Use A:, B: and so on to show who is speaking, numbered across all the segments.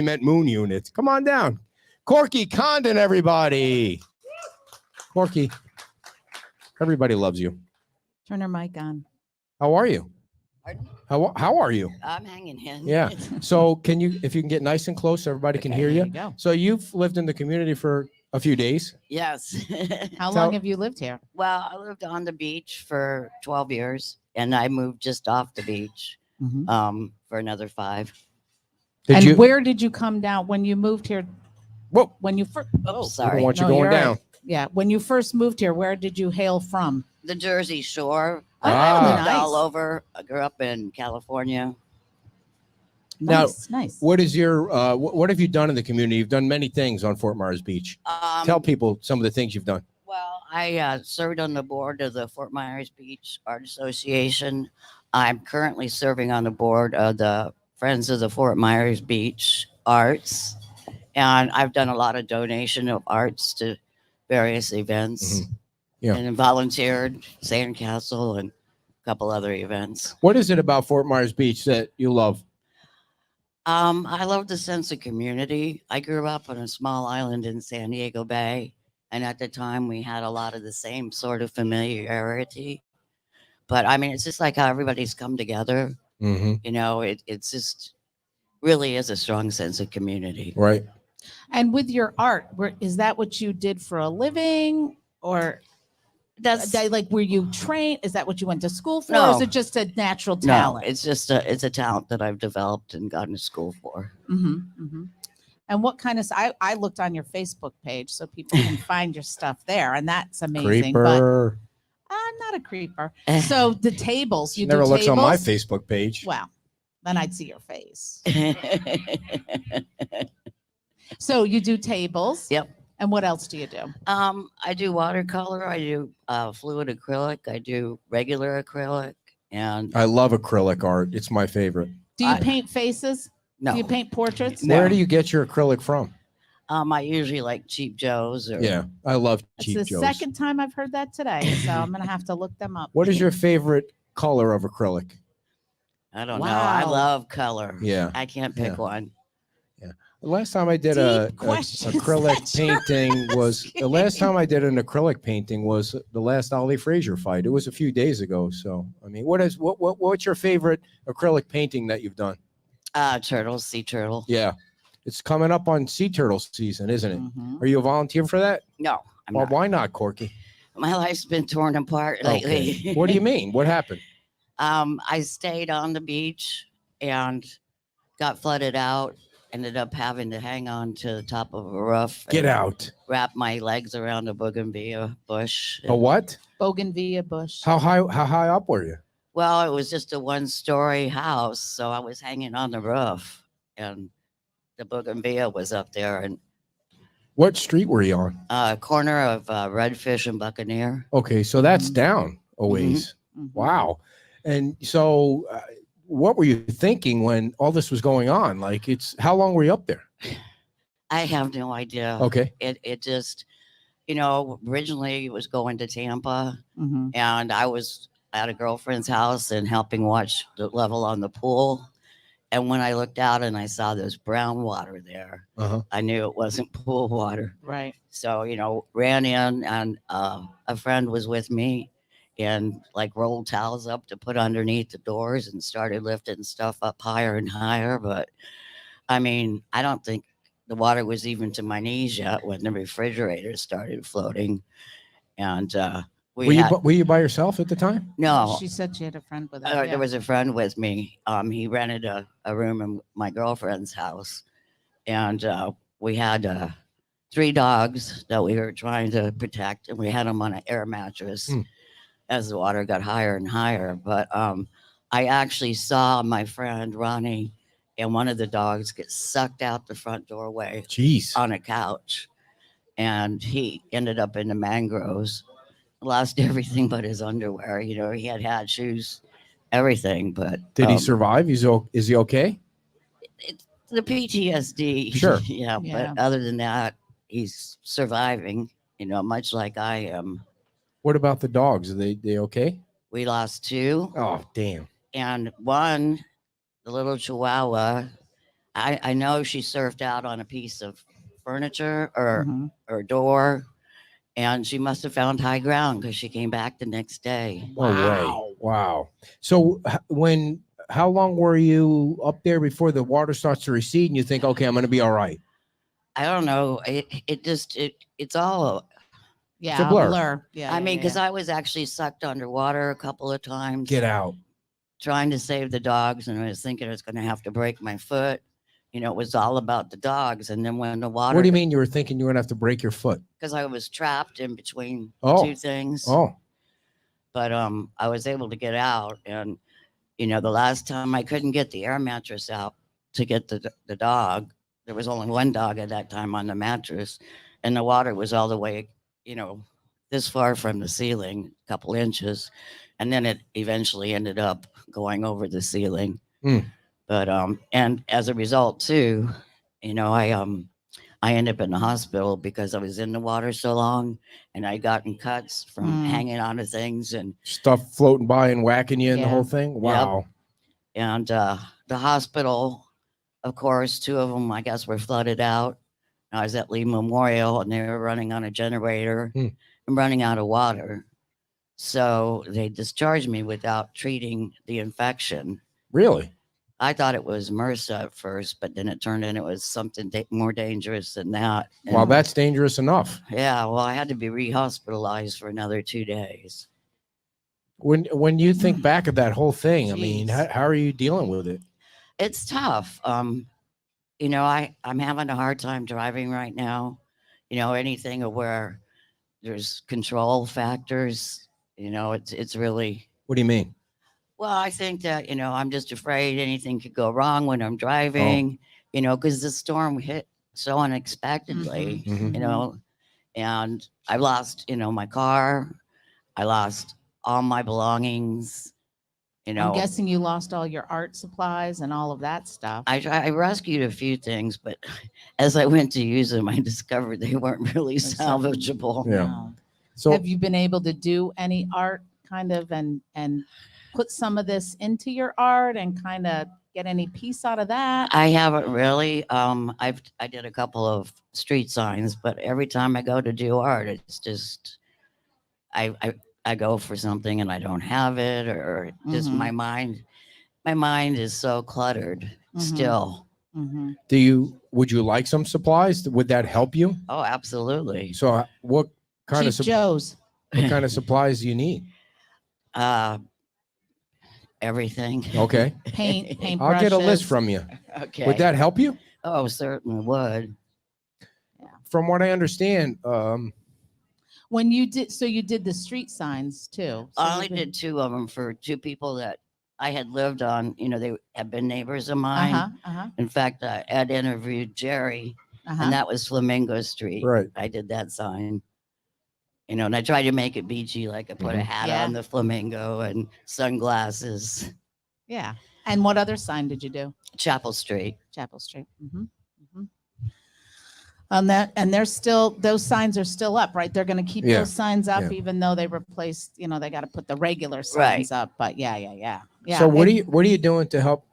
A: meant moon units. Come on down. Corky, Condon, everybody. Corky, everybody loves you.
B: Turn her mic on.
A: How are you?
C: Pardon?
A: How are you?
C: I'm hanging in.
A: Yeah. So if you can get nice and close so everybody can hear
B: There
A: you.
B: you go.
A: So you've lived in the community for a few days.
C: Yes.
B: How
A: Tell-
B: long have you lived here?
C: Well, I lived on the beach for 12 years and I moved just off the beach for another 5.
B: And where did you come down when you moved here?
A: Whoa.
B: When you first,
C: Oh,
A: We don't
C: sorry.
A: want you
B: No,
A: going
B: you're
A: down.
B: right. Yeah, when you first moved here, where did you hail from?
C: The Jersey Shore.
B: Oh,
C: I lived
B: nice.
C: all over. I grew up in California.
A: Now,
B: Nice.
A: What is your what have you done in the community? You've done many things on Fort Myers Beach. Tell people some of the things you've done.
C: Well, I served on the board of the Fort Myers Beach Art Association. I'm currently serving on the board of the Friends of the Fort Myers Beach Arts. And I've done a lot of donation of arts to various events.
A: Yeah.
C: And volunteered Sandcastle and a couple other events.
A: What is it about Fort Myers Beach that you love?
C: I love the sense of community. I grew up on a small island in San Diego Bay. And at the time we had a lot of the same sort of familiarity. But I mean, it's just like how everybody's come together.
A: Mm-hmm.
C: You know, it's just really is a strong sense of community.
A: Right.
B: And with your art, is that what you did for a living, or
C: That's
B: were you trained? Is that what you went to school for? Or is
C: No.
B: it just a natural
C: no,
B: talent?
C: it's just it's a talent that I've developed and gotten to school for.
B: And what kind of? I looked on your Facebook page so people can find your stuff there, and that's amazing. But
A: Creeper.
B: I'm not a creeper. So the tables, you
A: Never
B: do
A: looks
B: tables?
A: on my Facebook page.
B: Well, then I'd see your face. So you do tables.
C: Yep.
B: And what else do you do?
C: I do watercolor. I do fluid acrylic. I do regular acrylic, and
A: I love acrylic art. It's my favorite.
B: Do you
C: I-
B: paint faces?
C: no.
B: Do you paint portraits?
C: No.
A: Where do you get your acrylic from?
C: I usually like Cheap Joe's. Or
A: Yeah, I love
B: It's
A: cheap
B: the
A: Joe's.
B: second time I've heard that today, so I'm gonna have to look them up.
A: What is your favorite color of acrylic?
C: I don't know. I
B: Wow.
C: love color.
A: Yeah.
C: I can't pick
A: Yeah.
C: one.
A: The last time I did a
B: Deep questions
A: acrylic
B: that you're
A: painting was the last time I did an acrylic painting was the last Ali Frazier fight. It was a few days ago. So I mean, what's your favorite acrylic painting that you've done?
C: Turtles, sea turtle.
A: Yeah, it's coming up on sea turtle season, isn't it?
B: Mhm.
A: Are you a volunteer for that?
C: No, I'm
A: Well,
C: not.
A: why not, Corky?
C: My life's been torn apart lately.
A: Okay. What do you mean? What happened?
C: I stayed on the beach and got flooded out. Ended up having to hang on to the top of a roof.
A: Get
C: and
A: out.
C: Wrap my legs around a bougainvillea bush.
A: A what?
B: Bougainvillea bush.
A: How high up were you?
C: Well, it was just a 1-story house, so I was hanging on the roof, and the bougainvillea was up there, and
A: What street were you on?
C: corner of Redfish and Buccaneer.
A: Okay, so that's
B: Mhm.
A: down a ways.
B: Mhm.
A: Wow. And so, what were you thinking when all this was going on? Like, how long were you up there?
C: I have no idea.
A: Okay.
C: It just, originally it was going to Tampa,
B: Mhm.
C: and I was at a girlfriend's house and helping watch the level on the pool. And when I looked out and I saw this brown water there,
A: Uh-huh.
C: I knew it wasn't pool water.
B: Right.
C: So, ran in, and a friend was with me and like rolled towels up to put underneath the doors and started lifting stuff up higher and higher. But I mean, I don't think the water was even to my knees yet when the refrigerator started floating. And
A: Were you by yourself at the time?
C: no,
B: She said she had a friend with her.
C: there was a friend with me. He rented a room in my girlfriend's house, and we had 3 dogs that we were trying to protect, and we had them on an air mattress
A: Hmm.
C: as the water got higher and higher. But I actually saw my friend Ronnie and one of the dogs get sucked out the front doorway
A: Jeez.
C: on a couch, and he ended up in the mangroves. Lost everything but his underwear. He had shoes, everything. But
A: Did he survive? Is he okay?
C: the PTSD?
A: Sure.
C: Yeah,
B: Yeah.
C: but other than that, he's surviving. Much like I am.
A: What about the dogs? Are they okay?
C: We lost 2,
A: Oh, damn.
C: and one, the little Chihuahua. I know she surfed out on a piece of furniture
B: Mhm.
C: or door, and she must have found high ground because she came back the next day.
A: No way.
B: Wow.
A: Wow. So how long were you up there before the water starts to recede and you think, okay, I'm going to be all right?
C: I don't know. It's all.
B: Yeah,
A: a blur.
B: Yeah.
C: I
B: yeah,
C: mean, because
B: yeah.
C: I was actually sucked underwater a couple of times
A: Get out.
C: trying to save the dogs, and I was thinking I was going to have to break my foot. You know, it was all about the dogs. And then when the water,
A: What do you mean you were thinking you were going to have to break your foot?
C: because I was trapped in between
A: Oh.
C: two things.
A: Oh,
C: But I was able to get out, and the last time I couldn't get the air mattress out to get the dog. There was only one dog at that time on the mattress, and the water was all the way, this far from the ceiling, a couple inches, and then it eventually ended up going over the ceiling.
A: Mm.
C: But and as a result too, I ended up in the hospital because I was in the water so long, and I gotten cuts from hanging onto things and
A: stuff floating by and whacking you and the
B: Yeah.
A: whole thing. Wow.
C: and the hospital, of course, two of them I guess were flooded out. I was at Lee Memorial, and they were running on a generator and running out of water. So they discharged me without treating the infection.
A: Really?
C: I thought it was MRSA at first, but then it turned in it was something more dangerous than that.
A: Well,
C: And,
A: that's dangerous enough.
C: yeah, well, I had to be rehospitalized for another 2 days.
A: When you think back of that whole thing, I mean,
B: Jeez.
A: how are you dealing with it?
C: It's tough. I'm having a hard time driving right now. Anything where there's control factors. It's really.
A: What do you mean?
C: Well, I think that I'm just afraid anything could go wrong when I'm driving. Because the storm hit so unexpectedly.
A: Mhm.
C: And I lost my car. I lost all my belongings.
B: I'm guessing you lost all your art supplies and all of that stuff.
C: I rescued a few things, but as I went to use them, I discovered they weren't really salvageable.
A: Yeah.
B: No.
A: So
B: Have you been able to do any art kind of and put some of this into your art and kind of get any piece out of that?
C: I haven't really. I did a couple of street signs, but every time I go to do art, it's just I go for something and I don't have it, or just
B: Mhm.
C: my mind is so cluttered still.
B: Mm-hmm.
A: would you like some supplies? Would that help you?
C: Oh, absolutely.
A: So what kind
B: Chief
A: of
B: Joe's.
A: what kind of supplies do you need?
C: Everything.
A: Okay.
B: Paint
A: I'll get a list
B: brushes.
A: from you.
C: Okay.
A: Would that help you?
C: Oh, certainly would.
A: From what I understand,
B: When you did, so you did the street signs too. So
C: I only
B: you've been-
C: did 2 of them for 2 people that I had lived on. They have been neighbors of mine.
B: Uh-huh.
C: In fact, I had interviewed Jerry,
B: Uh-huh.
C: and that was Flamingo Street.
A: right.
C: I did that sign. And I tried to make it beachy, like I put a hat
B: Yeah.
C: on the flamingo and sunglasses.
B: Yeah. And what other sign did you do?
C: Chapel Street.
B: Chapel Street. On that, and they're still, those signs are still up, right? They're going to keep
A: Yeah.
B: those signs up,
A: Yeah.
B: even though they replaced, they got to put the regular signs up. But yeah.
A: So what are you doing to help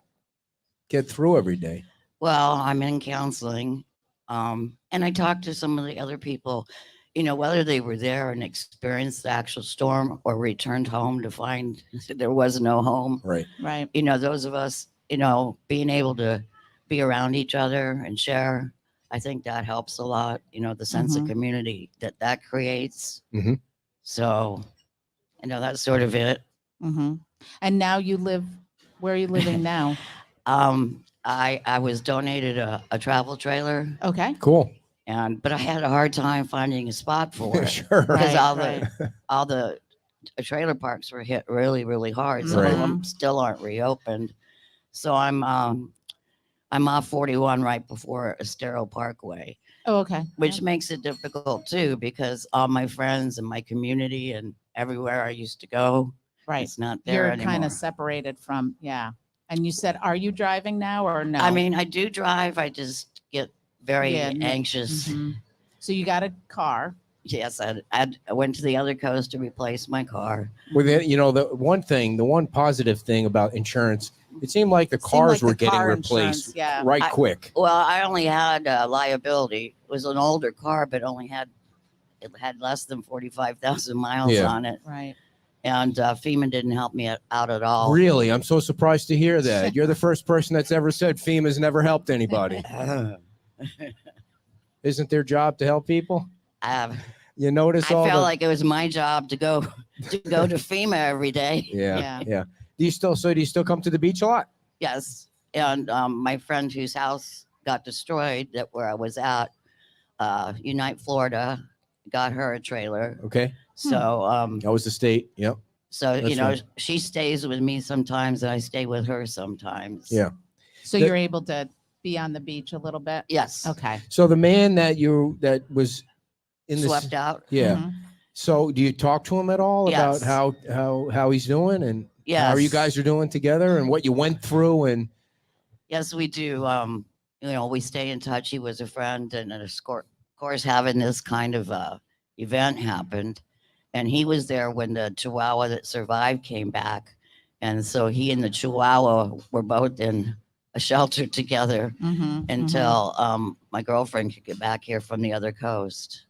A: get through every day?
C: Well, I'm in counseling. And I talked to some of the other people, whether they were there and experienced the actual storm or returned home to find there was no home.
A: Right.
B: Right.
C: Those of us, being able to be around each other and share, I think that helps a lot. The sense of community that creates.
A: Mhm.
C: So, that's sort of it.
B: Mm-hmm. And now you live, where are you living now?
C: I was donated a travel trailer,
B: Okay.
A: Cool.
C: but I had a hard time finding a spot for it.
A: Sure.
C: Because
B: Right,
C: all the trailer parks were hit really, really hard. Some
A: Right.
C: of them still aren't reopened. So I'm off 41 right before Estero Parkway,
B: Oh, okay.
C: which makes it difficult too, because all my friends and my community and everywhere I used to go,
B: Right.
C: it's not there
B: You're
C: anymore.
B: kind of separated from, yeah. And you said, are you driving now or no?
C: I mean, I do drive. I just get very
B: Yeah,
C: anxious.
B: Mhm. So you got a car.
C: Yes, I went to the other coast to replace my car.
A: With it, the one positive thing about insurance It seemed like the
B: It seemed
A: cars
B: like
A: were
B: the
A: getting
B: car
A: replaced
B: insurance, yeah.
A: right
C: I-
A: quick.
C: Well, I only had liability. It was an older car, but it had less than 45,000 miles
A: Yeah.
C: on it.
B: Right.
C: And FEMA didn't help me out at all.
A: Really, I'm so surprised to hear that. You're the first person that's ever said FEMA's never helped anybody. Isn't their job to help people?
C: I
A: You notice all
C: felt
A: the
C: like it was my job to go to FEMA every day.
A: yeah.
B: Yeah.
A: Do you still come to the beach a lot?
C: Yes. And my friend whose house got destroyed, that where I was at, Unite, Florida, got her a trailer.
A: Okay,
C: So
A: that was the state. Yep.
C: so
A: That's right.
C: she stays with me sometimes, and I stay with her sometimes.
A: Yeah.
B: So
A: The-
B: you're able to be on the beach a little bit?
C: Yes.
B: Okay.
A: So the man that was in the
C: Swept out.
A: yeah.
B: Mhm.
A: So do you talk to him at all
C: Yes.
A: about how he's doing and
C: Yes.
A: how you guys are doing together and what you went through and
C: Yes, we do. We stay in touch. He was a friend, and of course, having this kind of event happened, and he was there when the Chihuahua that survived came back, and so he and the Chihuahua were both in a shelter together
B: Mhm.
C: until my girlfriend could get back here from the other coast.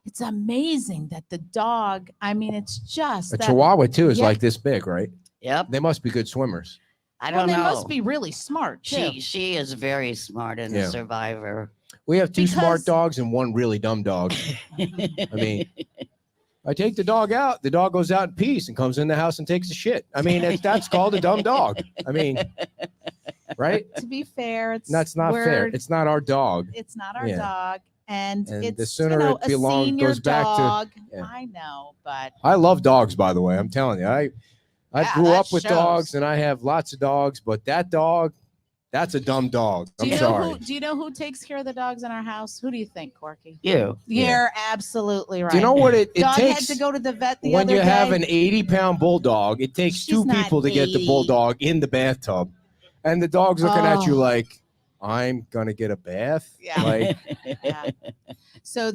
B: It's amazing that the dog, I mean, it's just
A: a
B: that,
A: Chihuahua too is
B: Yeah.
A: like this big, right?
C: Yep,
A: They must be good swimmers.
C: I
B: well,
C: don't
B: they
C: know.
B: must be really smart too.
C: She is very smart and
A: Yeah.
C: a survivor.
A: We have two smart
B: Because-
A: dogs and one really dumb dog. I mean, I take the dog out. The dog goes out in peace and comes in the house and takes a shit. I mean, that's called a dumb dog. I mean, right?
B: To be fair, it's
A: That's not fair.
B: we're-
A: It's not our dog.
B: It's not our
A: Yeah.
B: dog, and
A: And
B: it's
A: the sooner it
B: a
A: belong-
B: senior
A: goes back to-
B: dog.
A: yeah.
B: I know, but
A: I love dogs, by the way. I'm telling you, I
B: Yeah,
A: grew
B: that
A: up with
B: shows.
A: dogs and I have lots of dogs, but that dog, that's a dumb dog.
B: do
A: I'm
B: you know
A: sorry.
B: who? Do you know who takes care of the dogs in our house? Who do you think, Corky?
C: You.
A: Yeah.
B: You're absolutely right.
A: Do you know what it
B: dog
A: takes?
B: had to go to the vet the
A: When
B: other
A: you
B: day.
A: have an 80-pound bulldog, it takes
B: She's
A: two
B: not
A: people to get the
B: 80.
A: bulldog in the bathtub. And the dog's looking at you
B: Oh.
A: like, I'm going to get a bath.
B: Yeah.
A: Like,
B: Yeah. So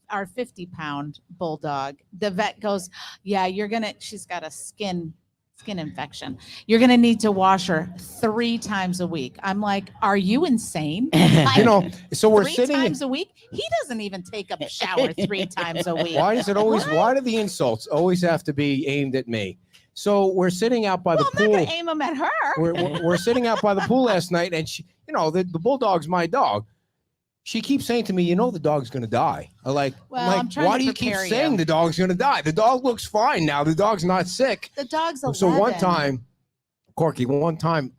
B: our 50-pound bulldog, the vet goes, yeah, she's got a skin infection. You're gonna need to wash her 3 times a week. I'm like, are you insane?
A: you know, so we're
B: 3
A: sitting.
B: times a week? He doesn't even take a shower 3 times a week.
A: Why is it always,
B: What?
A: why do the insults always have to be aimed at me? So we're sitting out by
B: Well,
A: the
B: I'm not
A: pool.
B: gonna aim them at her.
A: We're sitting out by the pool last night, and she, the bulldog's my dog. She keeps saying to me, the dog's gonna die. I'm like,
B: I'm trying
A: why
B: to
A: do you keep
B: prepare
A: saying
B: you.
A: the dog's gonna die? The dog looks fine now. The dog's not sick.
B: The dog's 11.
A: So one time, Corky,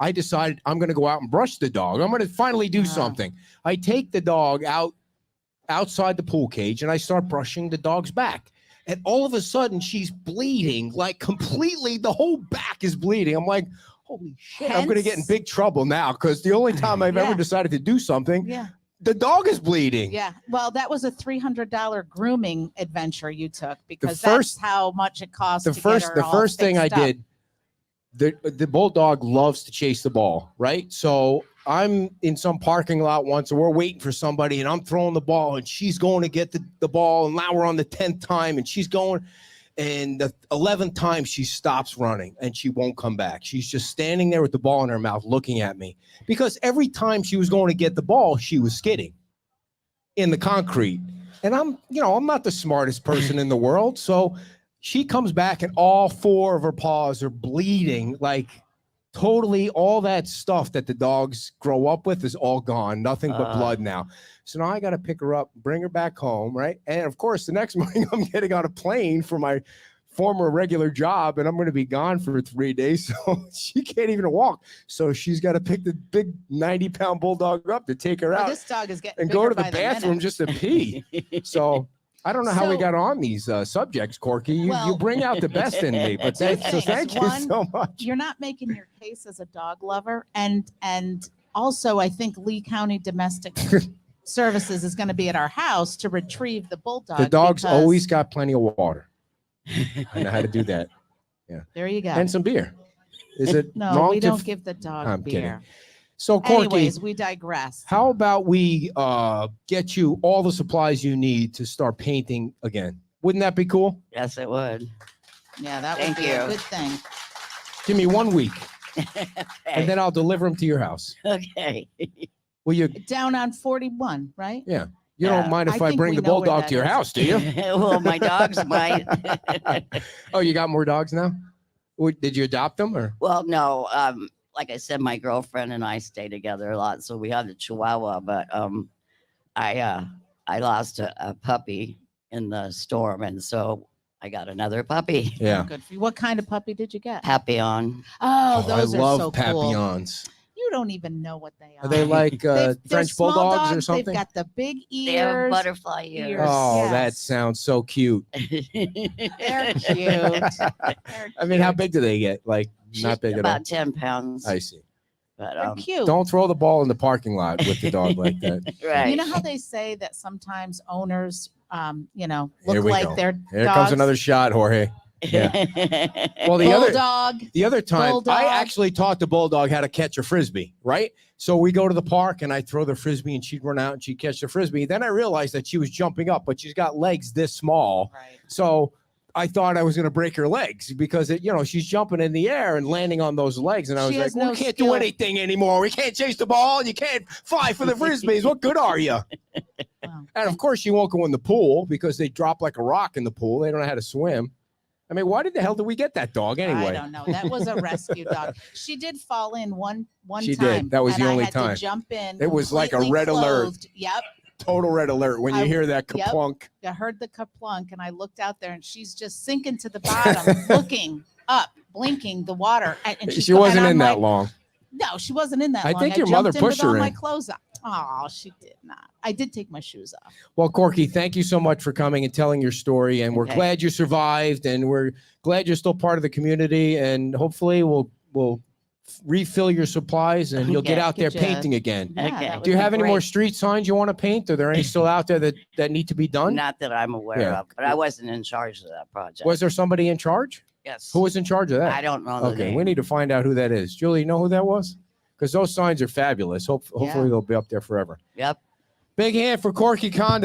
A: I decided I'm gonna go out and brush the dog. I'm gonna finally do something. I take the dog outside the pool cage and I start brushing the dog's back. And all of a sudden she's bleeding, like completely, the whole back is bleeding. I'm like, holy shit, I'm going to get in
B: Hence-
A: big trouble now because the only time I've ever
B: Yeah.
A: decided to do something,
B: Yeah.
A: the dog is bleeding.
B: Yeah. Well, that was a $300 grooming adventure you took because
A: first-
B: that's how much it costs.
A: The
B: to
A: first,
B: get her
A: the
B: all
A: first thing I
B: fixed up.
A: did, the bulldog loves to chase the ball, right? So I'm in some parking lot once, and we're waiting for somebody, and I'm throwing the ball, and she's going to get the ball, and now we're on the 10th time, and she's going, and the 11th time she stops running, and she won't come back. She's just standing there with the ball in her mouth, looking at me, because every time she was going to get the ball, she was skidding in the concrete, and I'm not the smartest person in the world, so she comes back, and all 4 of her paws are bleeding, like. Totally, all that stuff that the dogs grow up with is all gone. Nothing but blood now. So now I got to pick her up, bring her back home, right? And of course, the next morning I'm getting on a plane for my former regular job, and I'm going to be gone for 3 days. So she can't even walk. So she's got to pick the big 90-pound bulldog up to take her
B: Well,
A: out
B: this dog is getting
A: and go to
B: bigger
A: the
B: by
A: bathroom
B: minute.
A: just to pee. So I don't know how we
B: So-
A: got on these subjects, Corky. You
B: Well-
A: bring out the best in me, but
B: Two
A: so
B: things.
A: thank you
B: One,
A: so much.
B: You're not making your case as a dog lover, and also I think Lee County Domestic Services is going to be at our house to retrieve the bulldog.
A: The dog's
B: because-
A: always got plenty of water. I know how to do that.
B: there. You go.
A: And some beer. Is it
B: No,
A: wrong
B: we
A: to
B: don't
A: f-
B: give the dog
A: I'm kidding.
B: beer.
A: So, Corky,
B: Anyways, we digress.
A: how about we get you all the supplies you need to start painting again? Wouldn't that be cool?
C: Yes, it would.
B: Yeah, that would
C: Thank
B: be a
C: you.
B: good thing.
A: Give me 1 week. and then I'll deliver them to your house.
C: Okay.
A: Will you?
B: Down on 41, right?
A: Yeah. You don't mind if
B: I
A: I
B: think
A: bring
B: we
A: the
B: know where
A: bulldog
B: that
A: to your
B: is.
A: house, do you?
C: Well, my dogs might.
A: Oh, you got more dogs now? Did you adopt them or?
C: Well, no. Like I said, my girlfriend and I stay together a lot, so we have the Chihuahua. But I lost a puppy in the storm, and so I got another puppy.
A: Yeah.
B: Good for you. What kind of puppy did you get?
C: Papillon.
B: Oh, those
A: I
B: are
A: love
B: so cool.
A: Papillons.
B: You don't even know what they are.
A: Are they like
B: They're
A: French
B: small
A: bulldogs or
B: dogs,
A: something?
B: They've got the big
C: They have
B: ears.
C: butterfly ears.
A: Oh, that
B: Yes.
A: sounds so cute.
B: They're cute.
A: I mean, how big do they get? Like not big at all.
C: About 10 pounds.
A: I see.
C: But
B: They're cute.
A: Don't throw the ball in the parking lot with the dog like that.
C: right.
B: You know how they say that sometimes owners,
A: Here
B: look
A: we
B: like
A: go.
B: their
A: Here
B: dogs?
A: comes another shot, Jorge. Yeah. Well, the other time,
B: Bulldog.
A: I actually taught the bulldog how to catch a frisbee, right? So we go to the park and I throw the frisbee and she'd run out and she'd catch the frisbee. Then I realized that she was jumping up, but she's got legs this small.
B: Right.
A: So I thought I was going to break her legs because she's jumping in the air and landing on those legs. And I was
B: She
A: like,
B: has
A: well,
B: no
A: we can't
B: skill.
A: do anything anymore. We can't chase the ball. And you can't fly for the frisbees. What good are you?
B: Wow.
A: And of course, she won't go in the pool because they drop like a rock in the pool. They don't know how to swim. I mean, why the hell did we get that dog anyway?
B: I don't know. That was a rescue dog. She did fall in one
A: She
B: time.
A: did. That was
B: and
A: the
B: I
A: only
B: had
A: time.
B: To jump in.
A: It was like a
B: completely
A: red alert.
B: clothed. Yep.
A: Total red alert when you
B: I-
A: hear that
B: yep.
A: kaplunk.
B: I heard the kaplunk and I looked out there and she's just sinking to the bottom, looking up, blinking the water. And
A: She wasn't
B: and I'm
A: in that
B: like,
A: long.
B: No, she wasn't in that
A: I
B: long.
A: think your mother
B: jumped in
A: pushed
B: with all
A: her
B: my
A: in.
B: clothes on. Oh, she did not. I did take my shoes off.
A: Well, Corky, thank you so much for coming and telling your story. And we're
C: Okay.
A: glad you survived, and we're glad you're still part of the community. And hopefully, we'll refill your supplies, and you'll get
C: Okay.
A: out there
B: Get ya.
A: painting again.
B: Yeah,
C: Okay.
B: that
A: Do you
B: would be
A: have any more
B: great.
A: street signs you want to paint? Are there any still out there that need to be done?
C: Not that I'm aware
A: Yeah.
C: of, but I wasn't in charge of that project.
A: Was there somebody in charge?
C: Yes.
A: Who was in charge of that?
C: I don't know. The
A: Okay,
C: name.
A: we need to find out who that is. Julie, you know who that was? Because those signs are fabulous. Hopefully,
B: Yeah.
A: they'll be up there forever.
C: Yep.
A: Big hand for Corky Condon.